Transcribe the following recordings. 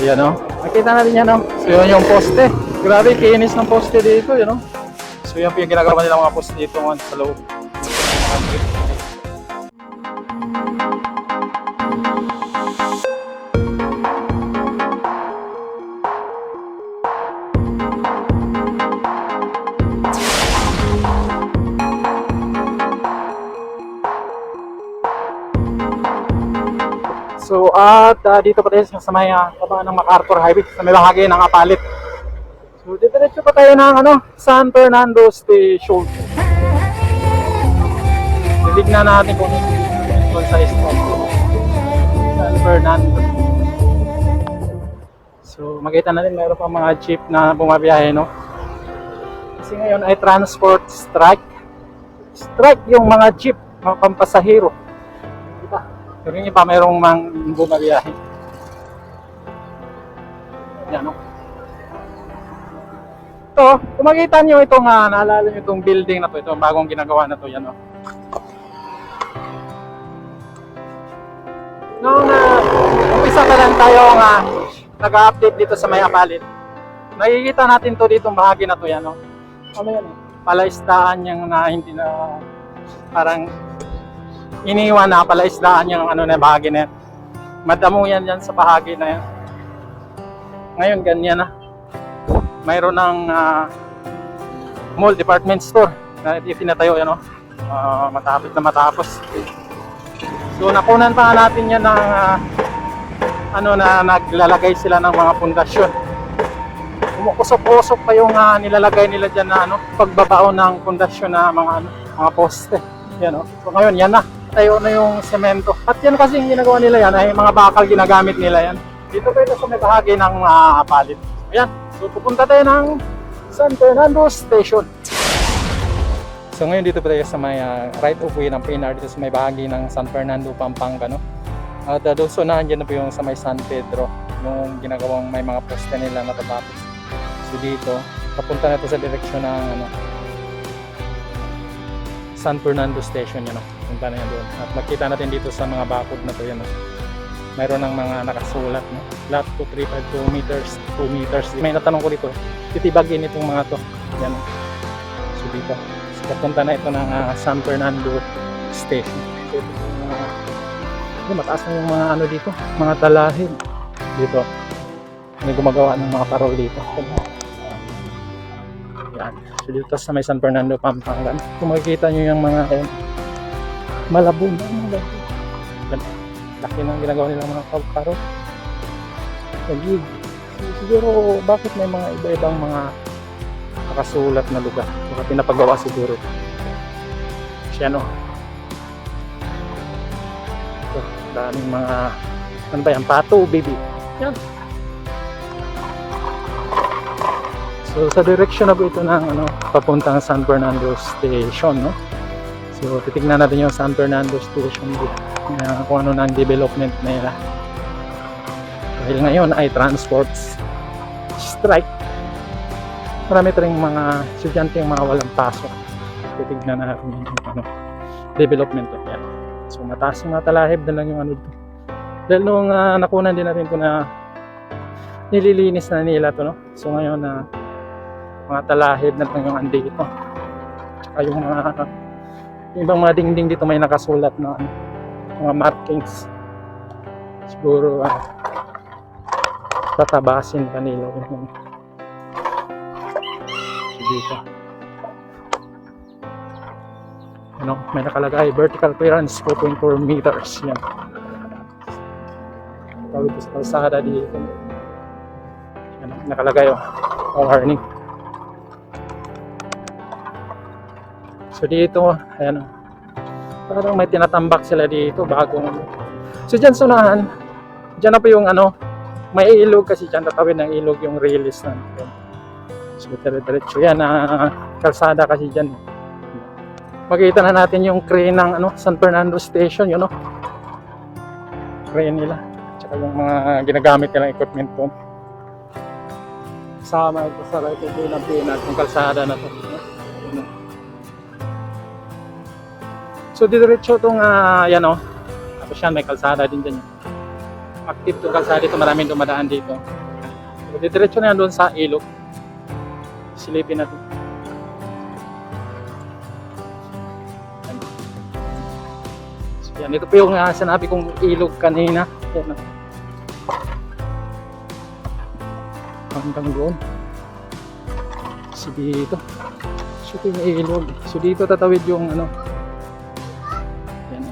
Yan o. Nakita natin yan o. So yun yung poste. Grabe, kinis ng poste dito, yun o. So yan po yung ginagawa nila mga poste dito sa loob. So at dito pa tayo sa may baba ng MacArthur Highway, sa may bahagi ng Apalit. So diretso pa tayo ng San Fernando Station. Titignan natin kung ano sa stop. San Fernando. So makita natin mayroon pa mga jeep na bumabiyahe, no? Kasi ngayon ay transport strike. Strike yung mga jeep, mga pampasahero. Diba? Pero yung iba mayroong mang bumabiyahe. Yan o. Ito, kung makita nyo itong, naalala nyo itong building na to, itong bagong ginagawa na to, yan o. Noong umpisa pa lang tayo nag-update dito sa may Apalit, nakikita natin to ditong bahagi na to, yan o. Ano yan eh? Palaisdaan yung hindi na parang iniwan na palaisdaan yung na bahagi na yan. Madamo yan dyan sa bahagi na yan. Ngayon ganyan na. Mayroon ng mall department store na itinatayo yan, matapos na matapos. So nakunan pa natin yan ng na naglalagay sila ng mga pundasyon. Umukusok-usok pa yung nilalagay nila dyan na pagbabao ng pundasyon na mga poste. Yan, so ngayon yan na. Tayo na yung semento. At yan kasi yung ginagawa nila yan ay mga bakal ginagamit nila yan. Dito tayo sa may bahagi ng Apalit. Ayan. So pupunta tayo ng San Fernando Station. So ngayon dito tayo sa may right of way ng PNR dito sa may bahagi ng San Fernando, Pampanga, no? At doon so nandiyan na po yung sa may San Pedro, yung ginagawang may mga poste nila natatapos. So dito, papunta na ito sa direksyon ng San Fernando Station, yan, punta na yan doon. At makita natin dito sa mga bakod na to, yan, mayroon ng mga nakasulat, no? Lot 2352 meters, 2 meters. May natanong ko dito, titibagin itong mga to, yan. So dito, so, papunta na ito ng San Fernando Station. So, mataas na yung mga dito, mga talahib dito. May gumagawa ng mga parol dito. Yan. So dito sa may San Fernando, Pampanga. Kung makikita nyo yung mga malabong. Laki ng ginagawa nila mga pagparo. So, siguro bakit may mga iba-ibang mga nakasulat na lugar. Baka pinapagawa siguro. Siya, no? So, daming mga ano ba yan? Pato, baby. Yan. So sa direksyon na po ito ng papuntang San Fernando Station, no? So titignan natin yung San Fernando Station dito, kung ano ng development nila. Dahil ngayon ay transport strike. Marami rin mga estudyante yung mga walang pasok. Titignan natin yung development yan. So mataas yung matalahib na lang yung dito. Dahil nung nakunan din natin ito na nililinis na nila to, no? So ngayon mga talahib na lang yung andito. Tsaka yung ibang mga dingding dito may nakasulat na mga markings. Siguro tatabasin kanila yung dito. May nakalagay vertical clearance 4.4 meters. Yan. Tawag ito sa kalsada dito. Yan, nakalagay warning. So dito, ayan, parang may tinatambak sila dito bagong. So dyan sunahan, dyan na po yung may ilog kasi dyan tatawid ng ilog yung release na. So diretso yan, kalsada kasi dyan. Makikita na natin yung crane ng San Fernando Station, yun, crane nila. Tsaka yung mga ginagamit nilang equipment doon. Sama ito sa right of way ng PNR, yung kalsada na to. So diretso itong yan, tapos yan may kalsada din dyan. active to kalsada dito, maraming dumadaan dito. So, diretso na yan doon sa ilog. Silipin natin. So, yan, ito po yung sinabi kong ilog kanina. Yan, hanggang doon. So dito. So ito yung ilog. So dito tatawid yung ano. Yan.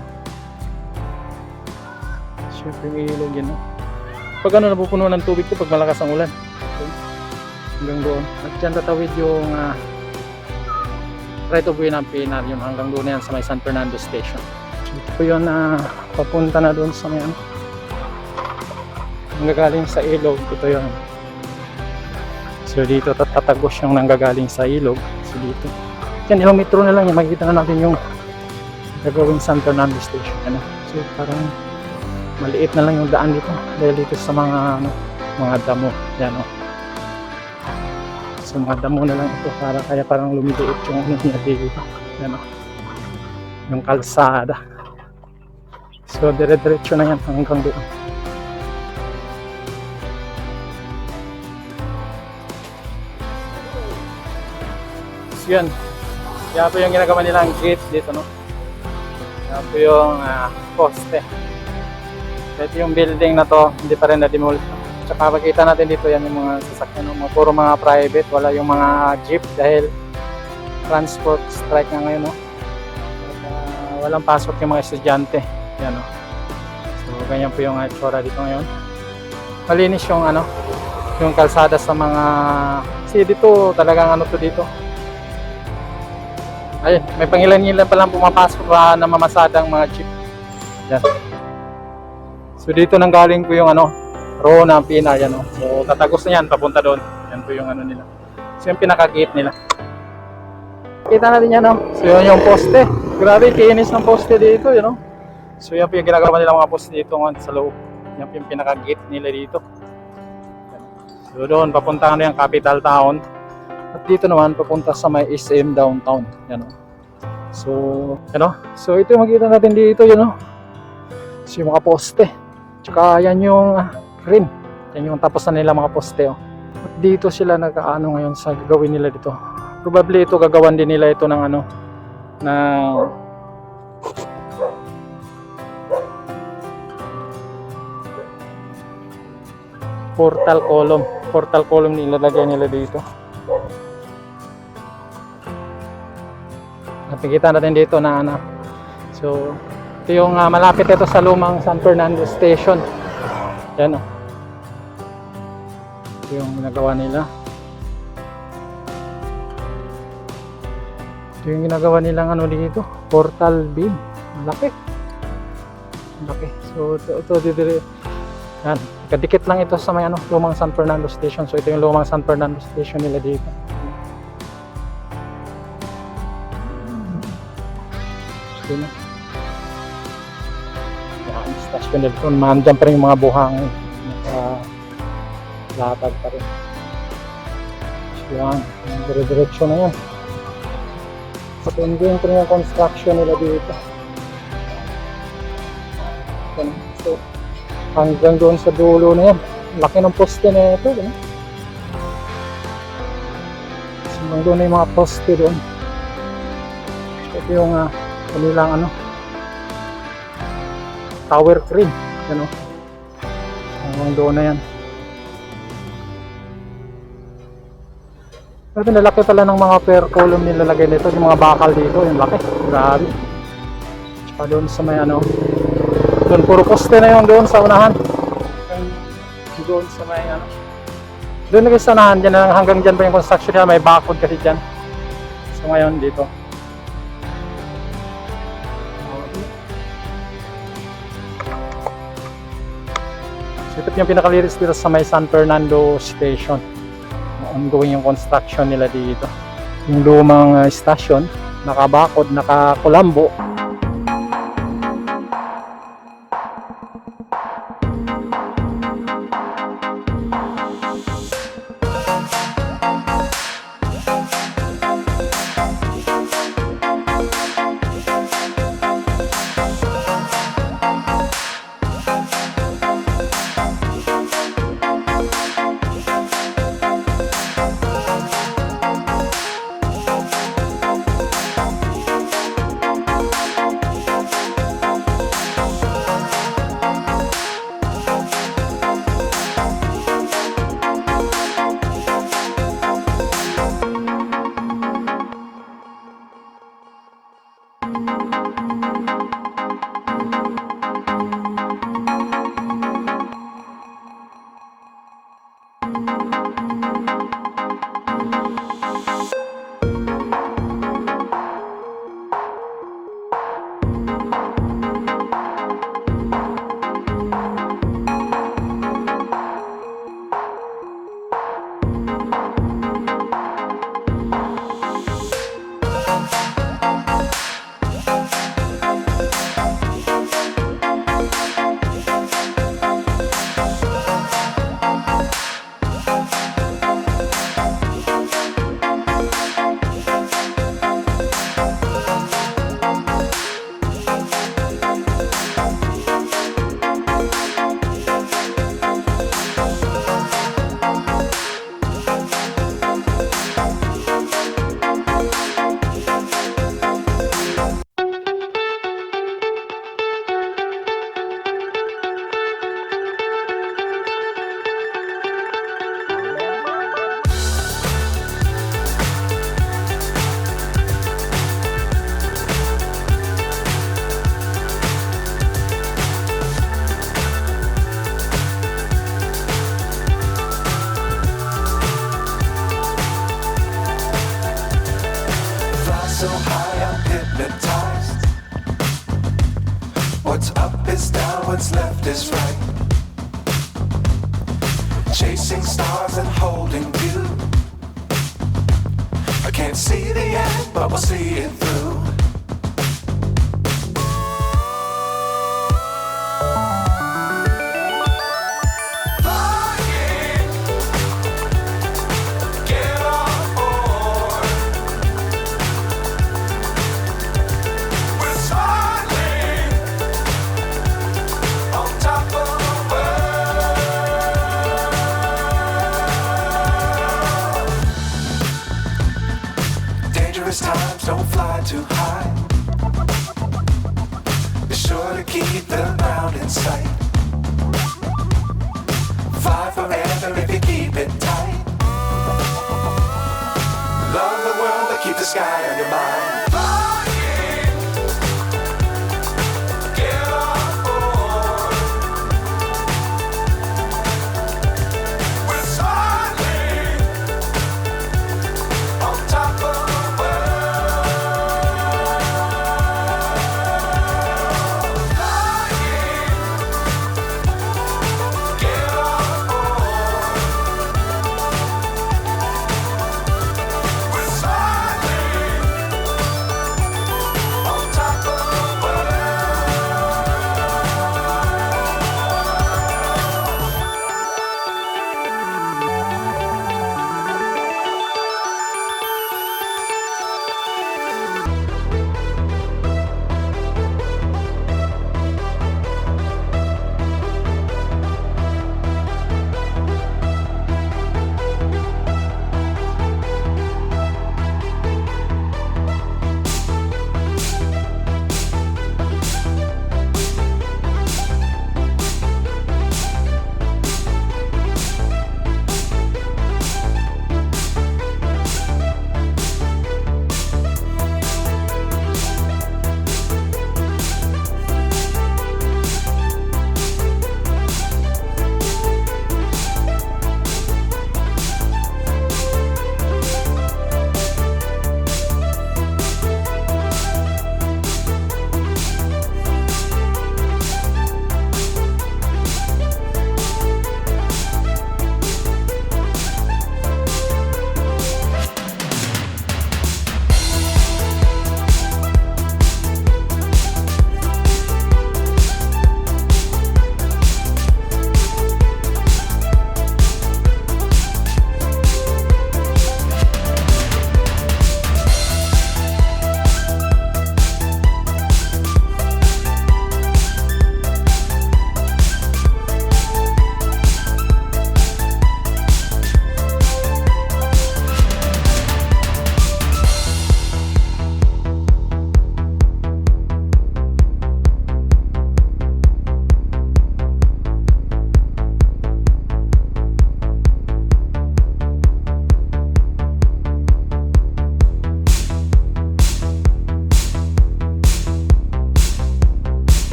So ito yung ilog yan. Pag ano napupuno ng tubig ko pag malakas ang ulan. So, hanggang doon. At dyan tatawid yung right of way ng PNR yun. Hanggang doon yan sa may San Fernando Station. So ito po yun papunta na doon sa may ano. Nanggagaling sa ilog. Ito yun. So dito tatagos yung nanggagaling sa ilog. So dito. Yan, ilang metro na lang. Makikita na natin yung gagawing San Fernando Station. Ano? So parang maliit na lang yung daan dito. Dahil dito sa mga damo. Yan o. So mga damo na lang ito. Kaya parang lumiliit yung ano niya dito. Yan o. Yung kalsada. So dire-diretso na yan hanggang doon. Yun. Yan po yung ginagawa nilang gate dito, no? Yan po yung poste. Ito yung building na to, hindi pa rin na-demolish. Tsaka makita natin dito, yan yung mga sasakyan, no? Puro mga private, wala yung mga jeep dahil transport strike na ngayon, no? At, walang pasok yung mga estudyante. Yan, no? So, ganyan po yung itsura dito ngayon. Malinis yung yung kalsada sa mga... Kasi dito, talagang to dito. Ayun, may pangilan-ilan pa lang pumapasok na mamasadang mga jeep. Yan. So dito nang galing po yung row ng PNR yan. So tatagos na yan, papunta doon. Yan po yung nila. So yung pinaka-gate nila. Kita natin yan, So yun yung poste. Grabe, kinis ng poste dito, So yan po yung ginagawa nila mga poste dito sa loob. Yan po yung pinaka-gate nila dito. So doon, papunta na yung capital town. At dito naman, papunta sa may SM downtown. Yan o. So, So, ito yung makikita natin dito, So, yung mga poste. Tsaka, yan yung rim. Yan yung tapos na nila mga poste, At dito sila nag-aano ngayon sa gagawin nila dito. Probably ito, gagawan din nila ito ng na portal column. Portal column nilalagay nila dito. Nakikita natin dito na So, ito yung malapit ito sa lumang San Fernando Station. Yan o. Ito yung ginagawa nila. Ito yung ginagawa nilang dito. Portal beam. Malaki. Malaki. So, ito dito. Yan. Kadikit lang ito sa may lumang San Fernando Station. So, ito yung lumang San Fernando Station nila dito. Yan, stasyon nila ito. Mandyan pa rin yung mga buhangin. Nakalatag pa rin. So yan, dire-diretso na yan. So ongoing pa rin yung construction nila dito. So hanggang doon sa dulo na yan. Laki ng poste na ito. So hanggang doon na yung mga poste doon. So ito yung kanilang tower crane, hanggang doon na yan. Ito nalaki pala ng mga per column nilalagay nito, yung mga bakal dito, yung laki, grabe. Tsaka doon sa may doon puro poste na yun doon sa unahan, doon sa may doon na sa unahan, dyan, hanggang dyan pa yung construction niya, may bakod kasi dyan. So ngayon dito ito yung pinakaliris dito sa may San Fernando Station. Ongoing yung construction nila dito. Yung lumang station, nakabakod, nakakulambo. so high I'm hypnotized. What's up is down, what's left is right. Chasing stars and holding you. I can't see the end, but we'll see it through. Times don't fly too high. Be sure to keep the ground in sight. Fly forever if you keep it tight. Love the world but keep the sky on your mind.